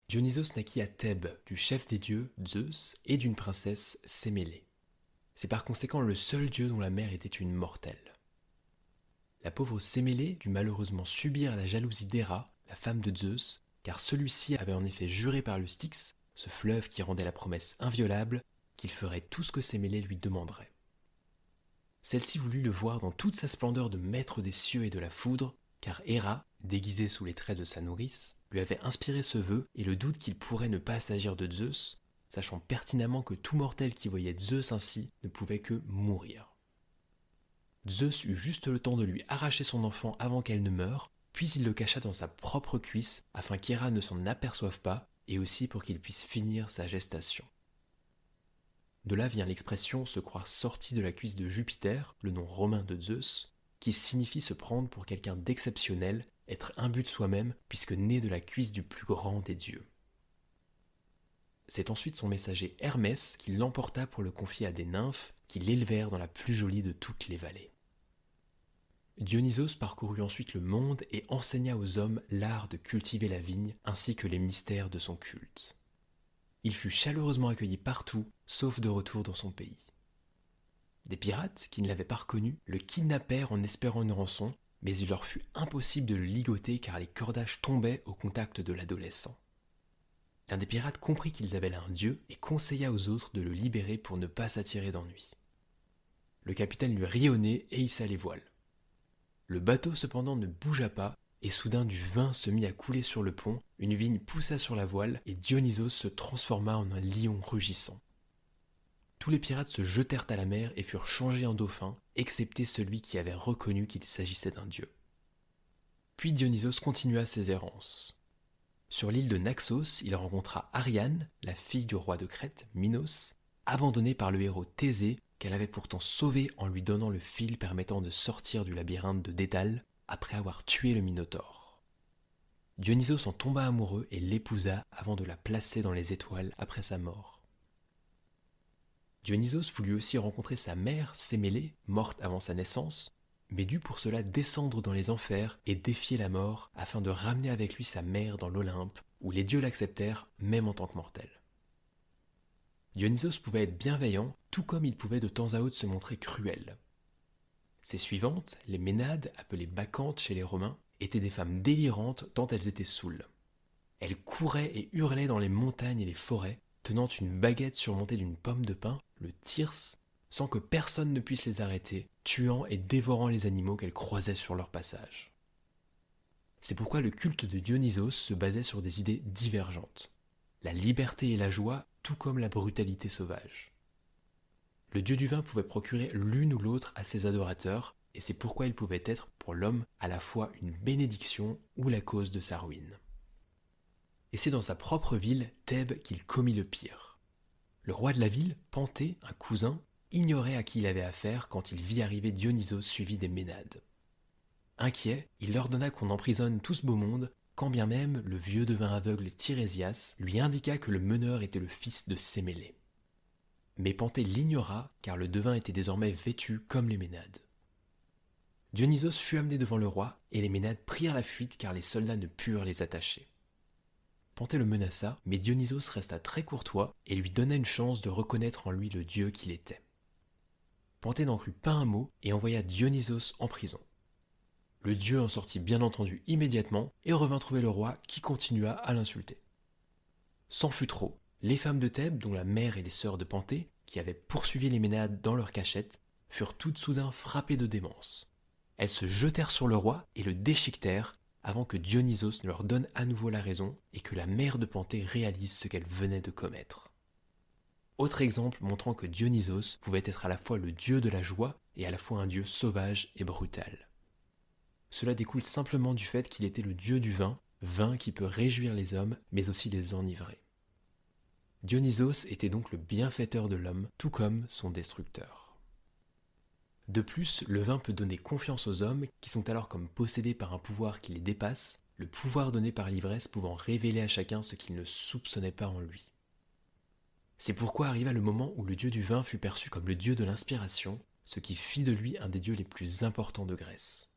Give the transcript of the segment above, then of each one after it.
Dionysos naquit à Thèbes du chef des dieux, Zeus, et d'une princesse, Sémélé. C'est par conséquent le seul dieu dont la mère était une mortelle. La pauvre Sémélé dut malheureusement subir la jalousie d'Héra, la femme de Zeus, car celui-ci avait en effet juré par le Styx, ce fleuve qui rendait la promesse inviolable, qu'il ferait tout ce que Sémélé lui demanderait. Celle-ci voulut le voir dans toute sa splendeur de maître des cieux et de la foudre, car Héra, déguisée sous les traits de sa nourrice, lui avait inspiré ce vœu et le doute qu'il pourrait ne pas s'agir de Zeus, sachant pertinemment que tout mortel qui voyait Zeus ainsi ne pouvait que mourir. Zeus eut juste le temps de lui arracher son enfant avant qu'elle ne meure, puis il le cacha dans sa propre cuisse afin qu'Héra ne s'en aperçoive pas et aussi pour qu'il puisse finir sa gestation. De là vient l'expression se croire sorti de la cuisse de Jupiter, le nom romain de Zeus, qui signifie se prendre pour quelqu'un d'exceptionnel, être imbu de soi-même puisque né de la cuisse du plus grand des dieux. C'est ensuite son messager Hermès qui l'emporta pour le confier à des nymphes qui l'élevèrent dans la plus jolie de toutes les vallées. Dionysos parcourut ensuite le monde et enseigna aux hommes l'art de cultiver la vigne ainsi que les mystères de son culte. Il fut chaleureusement accueilli partout, sauf de retour dans son pays. Des pirates, qui ne l'avaient pas reconnu, le kidnappèrent en espérant une rançon, mais il leur fut impossible de le ligoter car les cordages tombaient au contact de l'adolescent. L'un des pirates comprit qu'ils avaient là un dieu et conseilla aux autres de le libérer pour ne pas s'attirer d'ennui. Le capitaine lui rit au nez et hissa les voiles. Le bateau cependant ne bougea pas, et soudain du vin se mit à couler sur le pont, une vigne poussa sur la voile, et Dionysos se transforma en un lion rugissant. Tous les pirates se jetèrent à la mer et furent changés en dauphins, excepté celui qui avait reconnu qu'il s'agissait d'un dieu. Puis Dionysos continua ses errances. Sur l'île de Naxos, il rencontra Ariane, la fille du roi de Crète, Minos, abandonnée par le héros Thésée, qu'elle avait pourtant sauvé en lui donnant le fil permettant de sortir du labyrinthe de Dédale après avoir tué le Minotaure. Dionysos en tomba amoureux et l'épousa avant de la placer dans les étoiles après sa mort. Dionysos voulut aussi rencontrer sa mère, Sémélé, morte avant sa naissance, mais dut pour cela descendre dans les enfers et défier la mort afin de ramener avec lui sa mère dans l'Olympe, où les dieux l'acceptèrent même en tant que mortel. Dionysos pouvait être bienveillant, tout comme il pouvait de temps à autre se montrer cruel. Ses suivantes, les Ménades, appelées Bacchantes chez les Romains, étaient des femmes délirantes tant elles étaient saoules. Elles couraient et hurlaient dans les montagnes et les forêts, tenant une baguette surmontée d'une pomme de pin, le thyrse, sans que personne ne puisse les arrêter, tuant et dévorant les animaux qu'elles croisaient sur leur passage. C'est pourquoi le culte de Dionysos se basait sur des idées divergentes. La liberté et la joie, tout comme la brutalité sauvage. Le dieu du vin pouvait procurer l'une ou l'autre à ses adorateurs, et c'est pourquoi il pouvait être, pour l'homme, à la fois une bénédiction ou la cause de sa ruine. Et c'est dans sa propre ville, Thèbes, qu'il commit le pire. Le roi de la ville, Panthée, un cousin, ignorait à qui il avait affaire quand il vit arriver Dionysos suivi des Ménades. Inquiet, il ordonna qu'on emprisonne tout ce beau monde, quand bien même le vieux devin aveugle Tirésias lui indiqua que le meneur était le fils de Sémélé. Mais Panthée l'ignora car le devin était désormais vêtu comme les Ménades. Dionysos fut amené devant le roi et les Ménades prirent la fuite car les soldats ne purent les attacher. Panthée le menaça, mais Dionysos resta très courtois et lui donna une chance de reconnaître en lui le dieu qu'il était. Panthée n'en crut pas un mot et envoya Dionysos en prison. Le dieu en sortit bien entendu immédiatement et revint trouver le roi qui continua à l'insulter. C'en fut trop. Les femmes de Thèbes, dont la mère et les sœurs de Panthée, qui avaient poursuivi les Ménades dans leur cachette, furent toutes soudain frappées de démence. Elles se jetèrent sur le roi et le déchiquetèrent avant que Dionysos ne leur donne à nouveau la raison et que la mère de Panthée réalise ce qu'elle venait de commettre. Autre exemple montrant que Dionysos pouvait être à la fois le dieu de la joie et à la fois un dieu sauvage et brutal. Cela découle simplement du fait qu'il était le dieu du vin, vin qui peut réjouir les hommes mais aussi les enivrer. Dionysos était donc le bienfaiteur de l'homme, tout comme son destructeur. De plus, le vin peut donner confiance aux hommes qui sont alors comme possédés par un pouvoir qui les dépasse, le pouvoir donné par l'ivresse pouvant révéler à chacun ce qu'il ne soupçonnait pas en lui. C'est pourquoi arriva le moment où le dieu du vin fut perçu comme le dieu de l'inspiration, ce qui fit de lui un des dieux les plus importants de Grèce.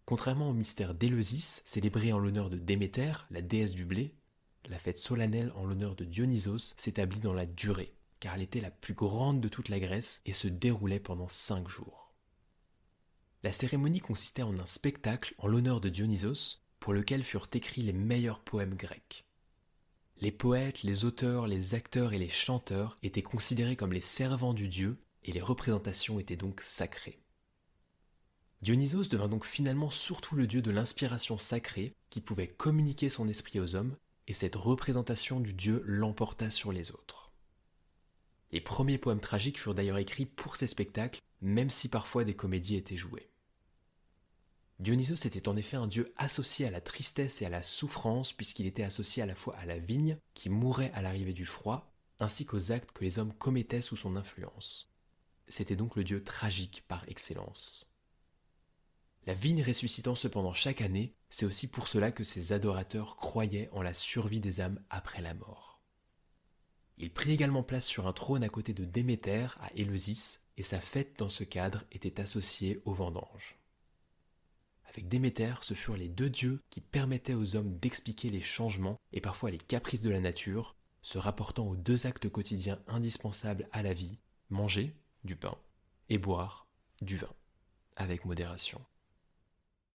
Contrairement au mystère d'Éleusis, célébré en l'honneur de Déméter, la déesse du blé, la fête solennelle en l'honneur de Dionysos s'établit dans la durée, car elle était la plus grande de toute la Grèce et se déroulait pendant 5 jours. La cérémonie consistait en un spectacle en l'honneur de Dionysos, pour lequel furent écrits les meilleurs poèmes grecs. Les poètes, les auteurs, les acteurs et les chanteurs étaient considérés comme les servants du dieu et les représentations étaient donc sacrées. Dionysos devint donc finalement surtout le dieu de l'inspiration sacrée qui pouvait communiquer son esprit aux hommes et cette représentation du dieu l'emporta sur les autres. Les premiers poèmes tragiques furent d'ailleurs écrits pour ces spectacles, même si parfois des comédies étaient jouées. Dionysos était en effet un dieu associé à la tristesse et à la souffrance puisqu'il était associé à la fois à la vigne qui mourait à l'arrivée du froid, ainsi qu'aux actes que les hommes commettaient sous son influence. C'était donc le dieu tragique par excellence. La vigne ressuscitant cependant chaque année, c'est aussi pour cela que ses adorateurs croyaient en la survie des âmes après la mort. Il prit également place sur un trône à côté de Déméter à Éleusis et sa fête dans ce cadre était associée aux vendanges. Avec Déméter, ce furent les deux dieux qui permettaient aux hommes d'expliquer les changements et parfois les caprices de la nature, se rapportant aux deux actes quotidiens indispensables à la vie, manger, du pain, et boire, du vin, avec modération.